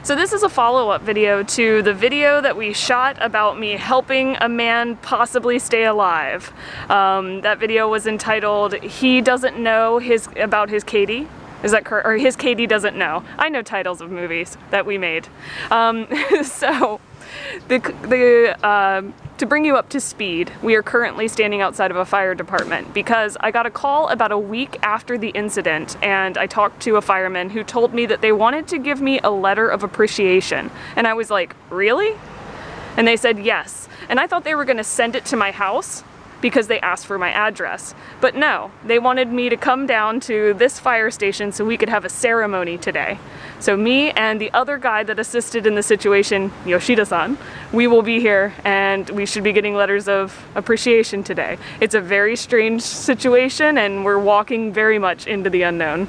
So this is a follow-up video to the video that we shot about me helping a man possibly stay alive. That video was entitled, He Doesn't Know About His Kyde. Is that correct? Or His Kyde Doesn't Know. I know titles of movies that we made. To bring you up to speed, we are currently standing outside of a fire department because I got a call about a week after the incident, and I talked to a fireman who told me that they wanted to give me a letter of appreciation. And I was like, really? And they said yes. And I thought they were going to send it to my house because they asked for my address. But no, they wanted me to come down to this fire station so we could have a ceremony today. So me and the other guy that assisted in the situation, Yoshida-san, we will be here and we should be getting letters of appreciation today. It's a very strange situation and we're walking very much into the unknown.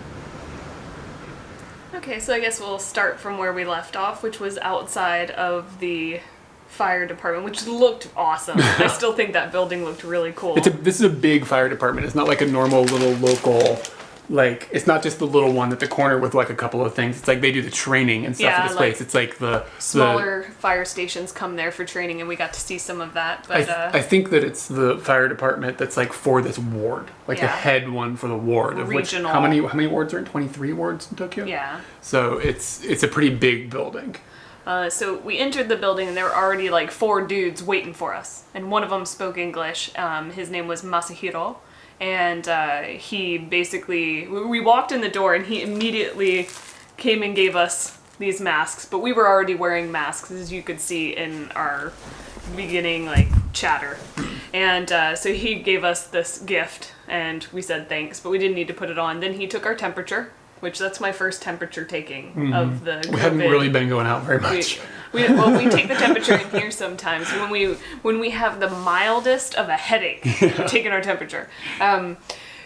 Okay, so I guess we'll start from where we left off, which was outside of the fire department, which looked awesome. I still think that building looked really cool. This is a big fire department. It's not like a normal little local, like, it's not just the little one at the corner with like a couple of things. It's like they do the training and stuff at this place. It's like the smaller fire stations come there for training, and we got to see some of that. But I think that it's the fire department that's like for this ward, like the head one for the ward. Of regional. Which, how many wards are in? 23 wards in Tokyo? Yeah. So it's a pretty big building. So we entered the building and there were already like 4 dudes waiting for us. And one of them spoke English. His name was Masahiro. And he basically, we walked in the door and he immediately came and gave us these masks. But we were already wearing masks, as you could see in our beginning like chatter. And so he gave us this gift and we said thanks, but we didn't need to put it on. Then he took our temperature, which that's my first temperature taking of the COVID. We haven't really been going out very much. We take the temperature in here sometimes when we have the mildest of a headache. We're taking our temperature.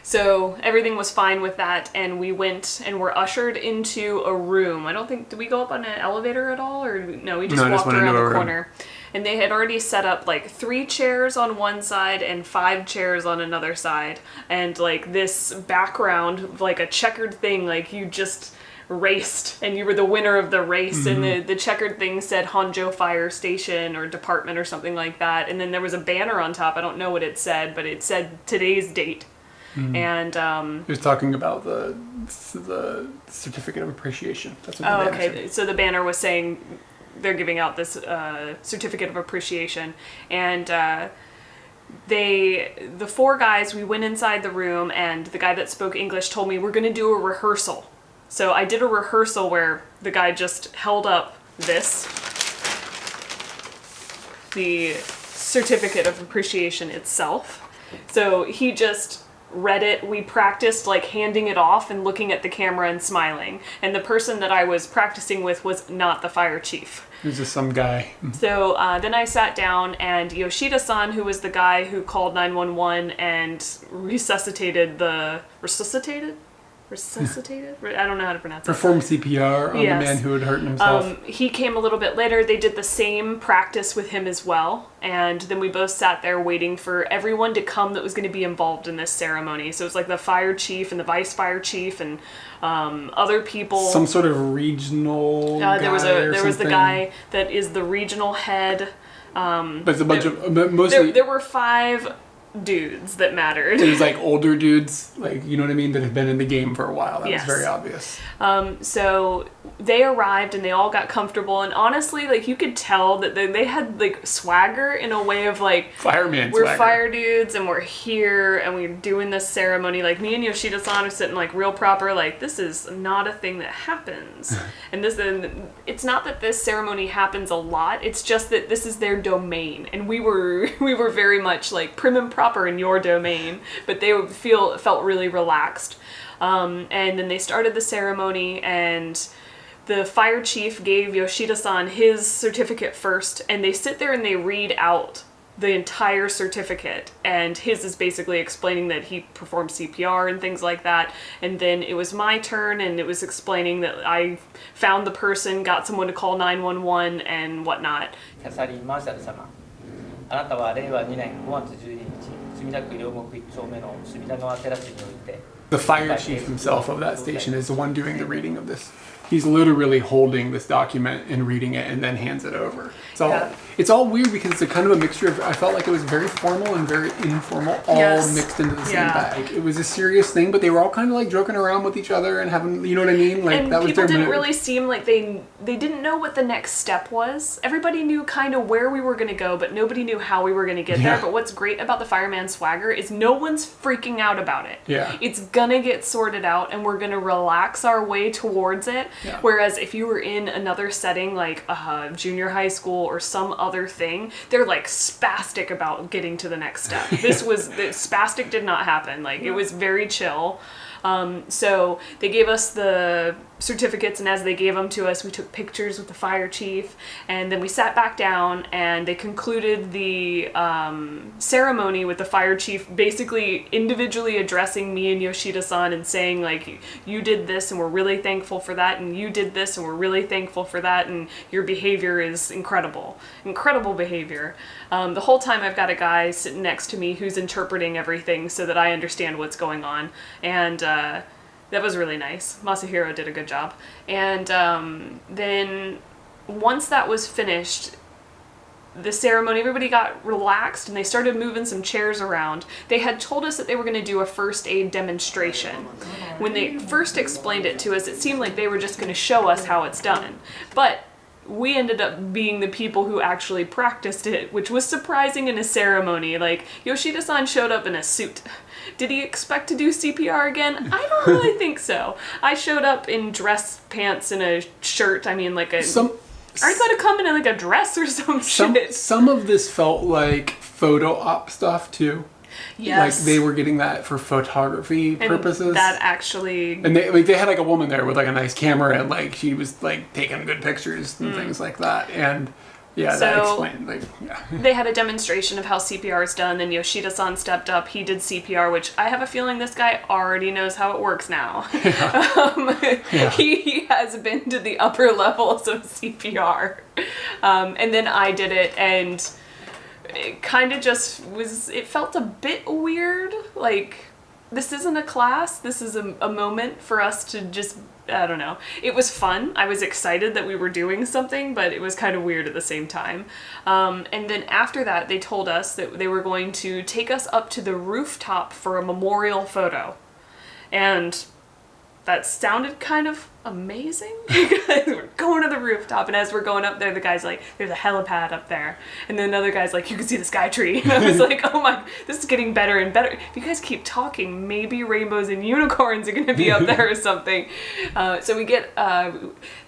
So everything was fine with that, and we went and were ushered into a room. I don't think, did we go up on an elevator at all? Or no, we just walked around the corner. And they had already set up like 3 chairs on one side and 5 chairs on another side. And like this background, like a checkered thing, like you just raced and you were the winner of the race. Mm-hmm. And the checkered thing said Honjo Fire Station or Department or something like that. And then there was a banner on top. I don't know what it said, but it said today's date. Mm-hmm. And he was talking about the certificate of appreciation. That's what the banner said. So the banner was saying they're giving out this certificate of appreciation, and the 4 guys, we went inside the room, and the guy that spoke English told me we're going to do a rehearsal. So I did a rehearsal where the guy just held up the certificate of appreciation itself. So he just read it. We practiced like handing it off and looking at the camera and smiling. And the person that I was practicing with was not the fire chief. It was just some guy. So then I sat down, and Yoshida-san, who was the guy who called 911 and resuscitated? I don't know how to pronounce it. Performed CPR on the man who had hurt himself. He came a little bit later. They did the same practice with him as well. And then we both sat there waiting for everyone to come that was going to be involved in this ceremony. So it was like the fire chief and the vice fire chief and other people. Some sort of regional guy there was the guy that is the regional head. But it's a bunch of mostly. There were 5 dudes that mattered. It was like older dudes, like, you know what I mean, that have been in the game for a while. That was very obvious. So they arrived and they all got comfortable, and honestly, like, you could tell that they had like swagger in a way of like, fireman we're swagger. Fire dudes and we're here and we're doing this ceremony. Like, me and Yoshida-san are sitting like real proper, like, this is not a thing that happens. And it's not that this ceremony happens a lot, it's just that this is their domain, and we were very much like prim and proper in your domain, but they felt really relaxed. And then they started the ceremony, and the fire chief gave Yoshida-san his certificate first, and they sit there and they read out the entire certificate, and his is basically explaining that he performed CPR and things like that. And then it was my turn, and it was explaining that I found the person, got someone to call 911 and whatnot. キャサリン・マーシャル様、あなたは令和2年5月12日、墨田区両国1丁目の隅田川テラスにおいて The fire chief himself of that station is the one doing the reading of this. he's literally holding this document and reading it and then hands it over. It's all weird because it's a kind of a mixture of, I felt like it was very formal and very informal, all mixed into the same bag. It was a serious thing, but they were all kind of like joking around with each other and having, you know what I mean? Like, and that was people their didn't really seem like they didn't know what the next step was. Everybody knew kind of where we were going to go, but nobody knew how we were going to get there. But what's great about the Fireman Swagger is no one's freaking out about it. Yeah. It's going to get sorted out and we're going to relax our way towards it. Yeah. Whereas if you were in another setting like junior high school or some other thing, they're like spastic about getting to the next step. Spastic did not happen. Like, it was very chill. So they gave us the certificates, and as they gave them to us, we took pictures with the fire chief, and then we sat back down and they concluded the ceremony with the fire chief basically individually addressing me and Yoshida-san and saying, like, you did this and we're really thankful for that, and you did this and we're really thankful for that, and your behavior is incredible behavior. The whole time I've got a guy sitting next to me who's interpreting everything so that I understand what's going on, and that was really nice. Masahiro did a good job. And then once that was finished, the ceremony, everybody got relaxed and they started moving some chairs around. They had told us that they were going to do a first aid demonstration. When they first explained it to us, it seemed like they were just going to show us how it's done. But we ended up being the people who actually practiced it, which was surprising in a ceremony. Like, Yoshida-san showed up in a suit. Did he expect to do CPR again? I don't really think so. I showed up in dress pants and a shirt. I mean, like a... Are you going to come in like a dress or some shit? Some of this felt like photo op stuff, too. Yes. Like, they were getting that for photography purposes. That actually... And they had like a woman there with like a nice camera, and like she was like taking good pictures and things like that. And yeah, that explained, like, yeah. They had a demonstration of how CPR is done, then Yoshida-san stepped up, he did CPR, which I have a feeling this guy already knows how it works now. Yeah. He has been to the upper levels of CPR. And then I did it, and it kind of just was, it felt a bit weird. Like, this isn't a class, this is a moment for us to just, I don't know. It was fun. I was excited that we were doing something, but it was kind of weird at the same time. And then after that, they told us that they were going to take us up to the rooftop for a memorial photo. And that sounded kind of amazing. We're going to the rooftop, and as we're going up there, the guy's like, there's a helipad up there, and then another guy's like, you can see the sky tree, and I was like, oh my, this is getting better and better. If you guys keep talking, maybe rainbows and unicorns are going to be up there or something. So we get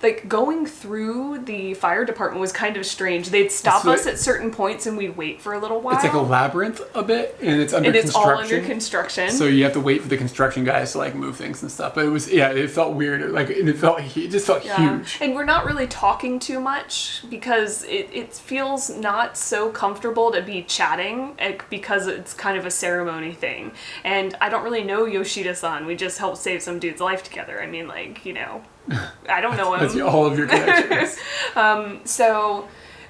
like, going through the fire department was kind of strange. They'd stop us at certain points and we'd wait for a little while. It's like a labyrinth a bit, and it's under construction. All under construction. So you have to wait for the construction guys to like move things and stuff. But it was, yeah, it felt weird. Like, it just felt huge. And we're not really talking too much because it feels not so comfortable to be chatting because it's kind of a ceremony thing. And I don't really know Yoshida-san. We just helped save some dude's life together. I mean, like, you know, I don't know him. That's all of your connections. So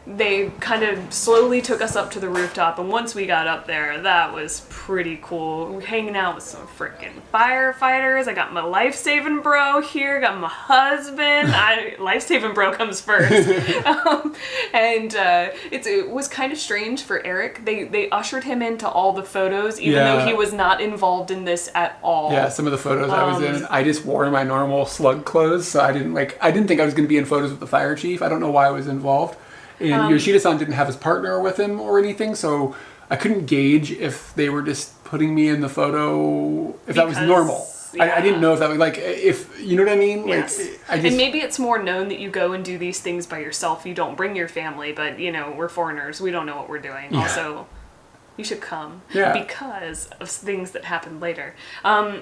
they kind of slowly took us up to the rooftop, and once we got up there, that was pretty cool. We're hanging out with some freaking firefighters. I got my life-saving bro here, got my husband. Life-saving bro comes first. It was kind of strange for Eric. They ushered him into all the photos, even though he was not involved in this at all. Yeah, some of the photos I was in, I just wore my normal slug clothes, so I didn't think I was going to be in photos with the fire chief. I don't know why I was involved. And Yoshida-san didn't have his partner with him or anything, so I couldn't gauge if they were just putting me in the photo, if that was normal. Yeah. I didn't know if that was, like, if, you know what I mean? Yes. Like, and maybe it's more known that you go and do these things by yourself. You don't bring your family, but, you know, we're foreigners. We don't know what we're doing. Yeah. Also, you should come because of things that happened later.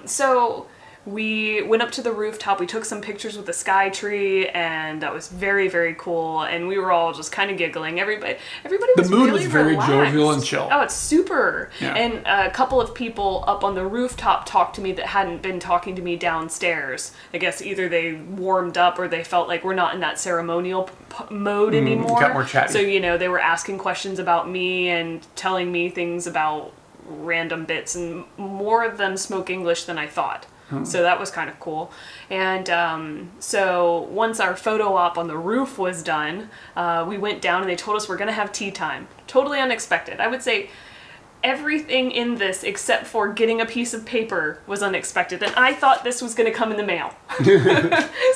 So we went up to the rooftop, we took some pictures with the sky tree, and that was very, very cool, and we were all just kind of giggling. Everybody was the mood really was very relaxed. jovial and chill. Oh, it's super. Yeah. And a couple of people up on the rooftop talked to me that hadn't been talking to me downstairs. I guess either they warmed up or they felt like we're not in that ceremonial mode anymore. Got more chatty. So, you know, they were asking questions about me and telling me things about random bits, and more of them spoke English than I thought. So that was kind of cool. And so once our photo op on the roof was done, we went down and they told us we're going to have tea time. Totally unexpected. I would say everything in this except for getting a piece of paper was unexpected, and I thought this was going to come in the mail.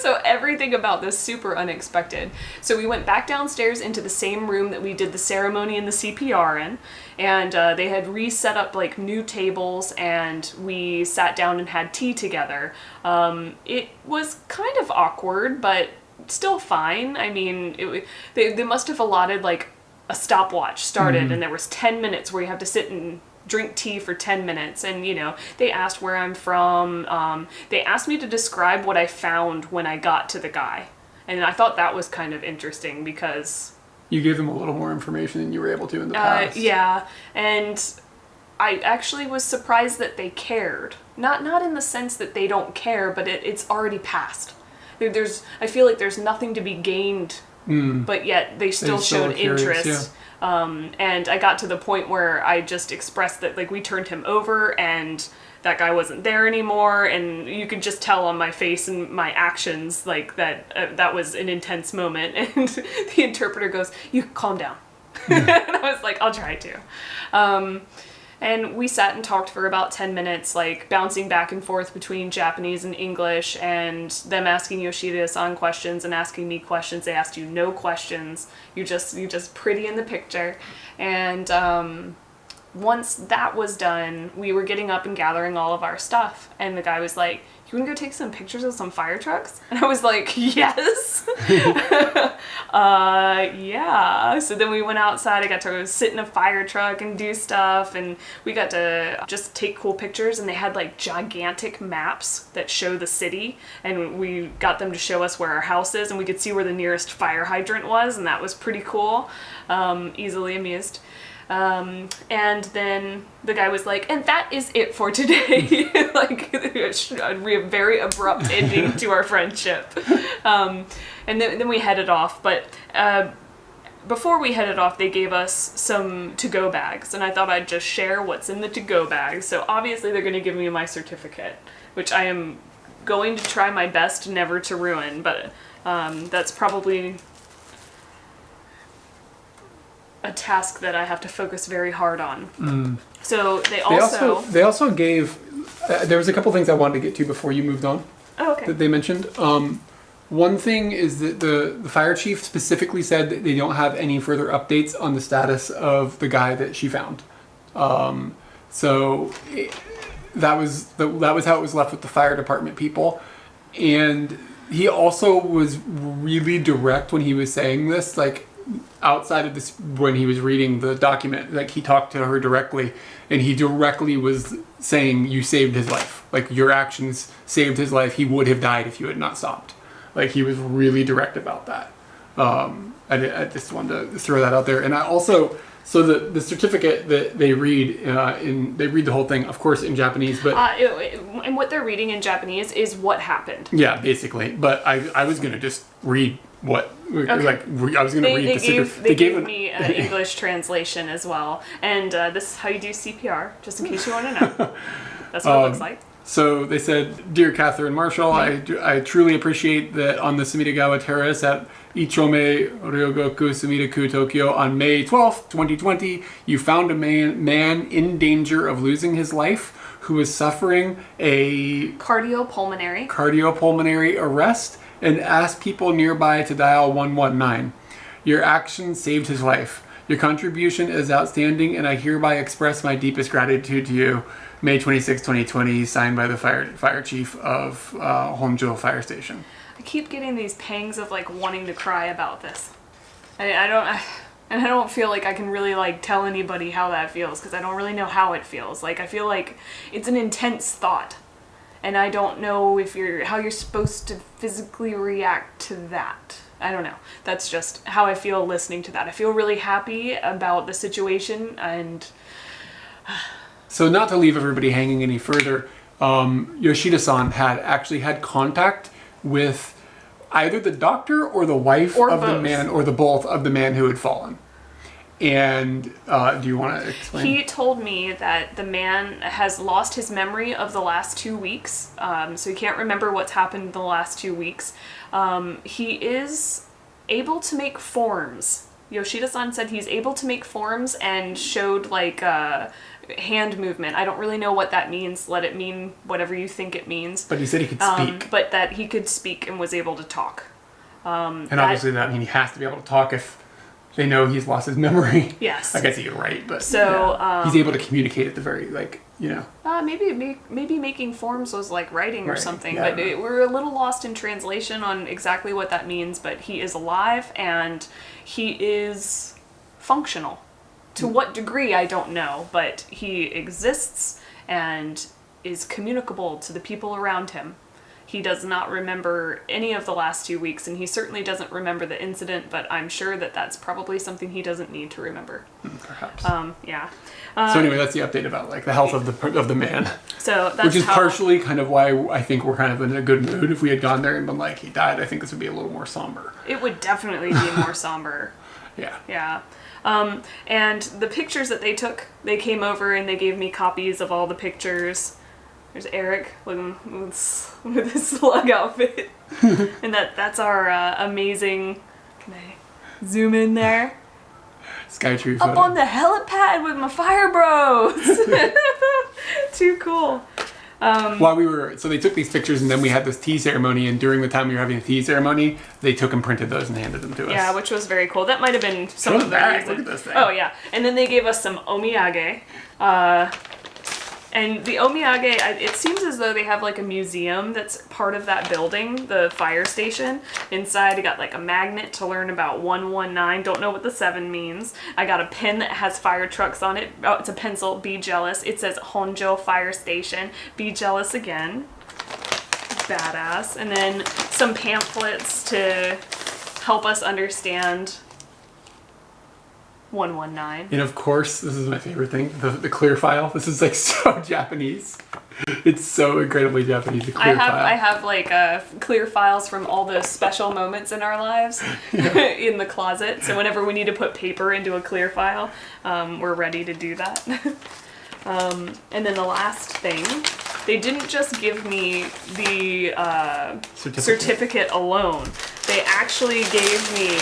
So everything about this super unexpected. So we went back downstairs into the same room that we did the ceremony and the CPR in, and they had reset up like new tables, and we sat down and had tea together. It was kind of awkward, but still fine. I mean, they must have allotted like a stopwatch started, and there was 10 minutes where you have to sit and drink tea for 10 minutes. And, you know, they asked where I'm from. They asked me to describe what I found when I got to the guy. And I thought that was kind of interesting because... You gave them a little more information than you were able to in the past. Yeah, and I actually was surprised that they cared. Not in the sense that they don't care, but it's already passed. I feel like there's nothing to be gained, but yet they still showed curious, interest. And I got to the point where I just expressed that, like, we turned him over and that guy wasn't there anymore, and you could just tell on my face and my actions, like, that that was an intense moment. And the interpreter goes, "You calm down." And I was like, "I'll try to." And we sat and talked for about 10 minutes, like bouncing back and forth between Japanese and English, and them asking Yoshida-san questions and asking me questions. They asked you no questions. You're just pretty in the picture. And once that was done, we were getting up and gathering all of our stuff. And the guy was like, "You want to go take some pictures of some fire trucks?" And I was like, "Yes." Yeah. So then we went outside. I got to sit in a fire truck and do stuff. And we got to just take cool pictures. And they had like gigantic maps that show the city. And we got them to show us where our house is. And we could see where the nearest fire hydrant was. And that was pretty cool. Easily amused. And then the guy was like, "And that is it for today." Like, a very abrupt ending to our friendship. And then we headed off. But before we headed off, they gave us some to-go bags. And I thought I'd just share what's in the to-go bag. So obviously they're going to give me my certificate, which I am going to try my best never to ruin. But that's probably a task that I have to focus very hard on. So they also gave there was a couple things I wanted to get to before you moved on. Oh, okay. That they mentioned. One thing is that the fire chief specifically said that they don't have any further updates on the status of the guy that she found. So that was how it was left with the fire department people. And he also was really direct when he was saying this, like, outside of this, when he was reading the document, like, he talked to her directly, and he directly was saying, "You saved his life. Like, your actions saved his life. He would have died if you had not stopped." Like, he was really direct about that. I just wanted to throw that out there. And I also, so the certificate that they read, they read the whole thing, of course, in Japanese, but and what they're reading in Japanese is what happened. Yeah, basically. But I was gonna just read what, Okay. like, I was gonna read the certificate. They gave me an English translation as well, and this is how you do CPR, just in case you want to know. That's what it looks like. So they said, "Dear Catherine Marshall, I truly appreciate that on the Sumidagawa Terrace at Ichome Ryogoku Sumidaku, Tokyo, on May 12th, 2020, you found a man in danger of losing his life who was suffering a cardiopulmonary arrest and asked people nearby to dial 119. Your action saved his life. Your contribution is outstanding, and I hereby express my deepest gratitude to you. May 26, 2020, signed by the fire chief of Honjo Fire Station." I keep getting these pangs of, like, wanting to cry about this. I don't feel like I can really, like, tell anybody how that feels, because I don't really know how it feels. Like, I feel like it's an intense thought, and I don't know how you're supposed to physically react to that. I don't know. That's just how I feel listening to that. I feel really happy about the situation, and so not to leave everybody hanging any further, Yoshida-san had contact with either the doctor or the wife of the man, or the both of the man who had fallen. And do you want to explain? He told me that the man has lost his memory of the last 2 weeks, so he can't remember what's happened in the last 2 weeks. He is able to make forms. Yoshida-san said he's able to make forms and showed like hand movement. I don't really know what that means. Let it mean whatever you think it means. But he said he could speak. But that he could speak and was able to talk. And obviously that means he has to be able to talk if they know he's lost his memory. Yes. I guess you're right, but so he's able to communicate at the very maybe making forms was like writing or something, yeah, but we're a little lost in translation on exactly what that means. But he is alive and he is functional. To what degree, I don't know, but he exists and is communicable to the people around him. He does not remember any of the last 2 weeks, and he certainly doesn't remember the incident, but I'm sure that that's probably something he doesn't need to remember. Perhaps. Yeah. So anyway, that's the update about like the health of the man. So that's which is partially kind of why I think we're kind of in a good mood. If we had gone there and been like, he died, I think this would be a little more somber. It would definitely be more somber. Yeah. Yeah. And the pictures that they took, they came over and they gave me copies of all the pictures. There's Eric with his slug outfit. And that's our amazing... Can I zoom in there? Skytree photo. Up on the helipad with my fire bros! Too cool. So they took these pictures and then we had this tea ceremony, and during the time we were having the tea ceremony, they took and printed those and handed them to us. Yeah, which was very cool. That might have been some of the reason. Look at this thing. Oh yeah, and then they gave us some omiyage. And the omiyage, it seems as though they have like a museum that's part of that building, the fire station. Inside, I got like a magnet to learn about 119. Don't know what the 7 means. I got a pen that has fire trucks on it. Oh, it's a pencil. Be jealous. It says Honjo Fire Station. Be jealous again. Badass. And then some pamphlets to help us understand 119. And of course, this is my favorite thing, the clear file. This is like so Japanese. It's so incredibly Japanese, the clear file. I have like clear files from all the special moments in our lives in the closet. So whenever we need to put paper into a clear file, we're ready to do that. And then the last thing, they didn't just give me the certificate alone. They actually gave me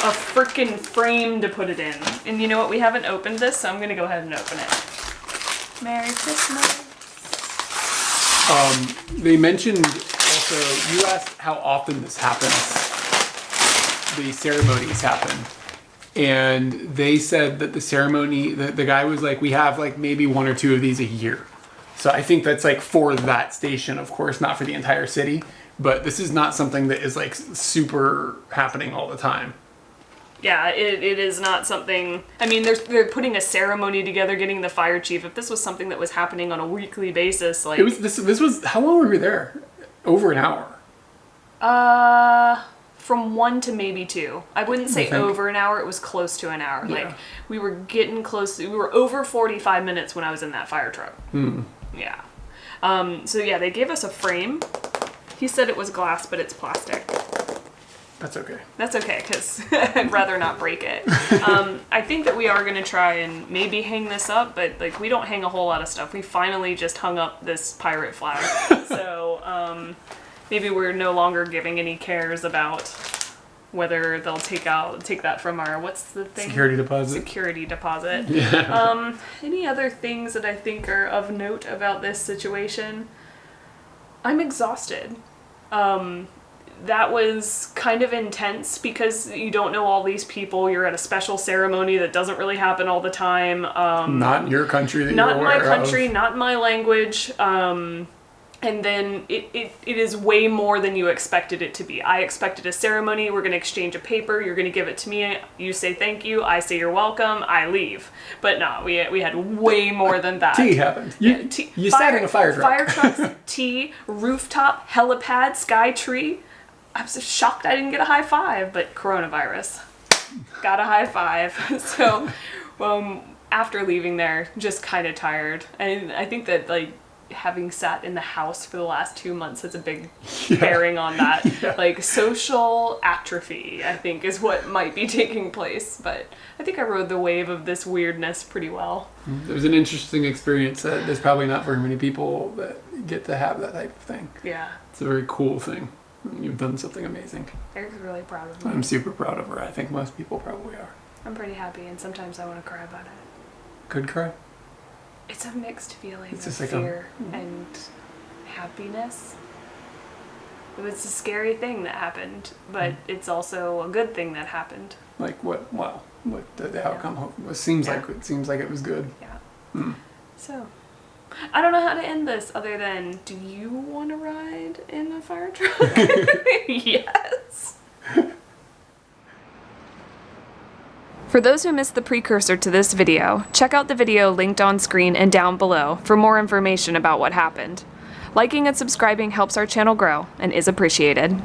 a frickin' frame to put it in. And you know what? We haven't opened this, so I'm gonna go ahead and open it. Merry Christmas. They mentioned also, you asked how often this happens, the ceremonies happen. And they said that the ceremony, the guy was like, we have like maybe 1 or 2 of these a year. So I think that's like for that station, of course, not for the entire city. But this is not something that is like super happening all the time. Yeah, it is not something... I mean, they're putting a ceremony together, getting the fire chief. If this was something that was happening on a weekly basis, like... This was... How long were we there? Over an hour. From 1 to maybe 2. I wouldn't say over an hour. It was close to an hour. Yeah. Like, we were getting close. We were over 45 minutes when I was in that fire truck. Yeah. So yeah, they gave us a frame. He said it was glass, but it's plastic. That's okay. That's okay, because I'd rather not break it. I think that we are going to try and maybe hang this up, but like we don't hang a whole lot of stuff. We finally just hung up this pirate flag. So maybe we're no longer giving any cares about whether they'll take that from our, what's the thing? Security deposit. Security deposit. Yeah. Any other things that I think are of note about this situation? I'm exhausted. That was kind of intense because you don't know all these people. You're at a special ceremony that doesn't really happen all the time. Not in your country that not you're in my aware country, of. not in my language. And then it is way more than you expected it to be. I expected a ceremony. We're going to exchange a paper. You're going to give it to me. You say thank you. I say you're welcome. I leave. But no, we had way more than that. Tea happened. You sat in a fire truck. Fire trucks, tea, rooftop, helipad, Skytree. I'm so shocked I didn't get a high five, but coronavirus. Got a high five. So after leaving there, just kind of tired. And I think that like having sat in the house for the last 2 months has a big bearing on that. Yeah. Like social atrophy, I think, is what might be taking place. But I think I rode the wave of this weirdness pretty well. There's an interesting experience that there's probably not very many people that get to have that type of thing. Yeah. It's a very cool thing. You've done something amazing. Eric's really proud of me. I'm super proud of her. I think most people probably are. I'm pretty happy, and sometimes I want to cry about it. Could cry? It's a mixed feeling It's of just like fear and happiness. It was a scary thing that happened, but it's also a good thing that happened. Like what? Wow. What the outcome seems like? It seems like it was good. Yeah. So, I don't know how to end this other than, do you want to ride in a fire truck? Yes. For those who missed the precursor to this video, check out the video linked on screen and down below for more information about what happened. Liking and subscribing helps our channel grow and is appreciated.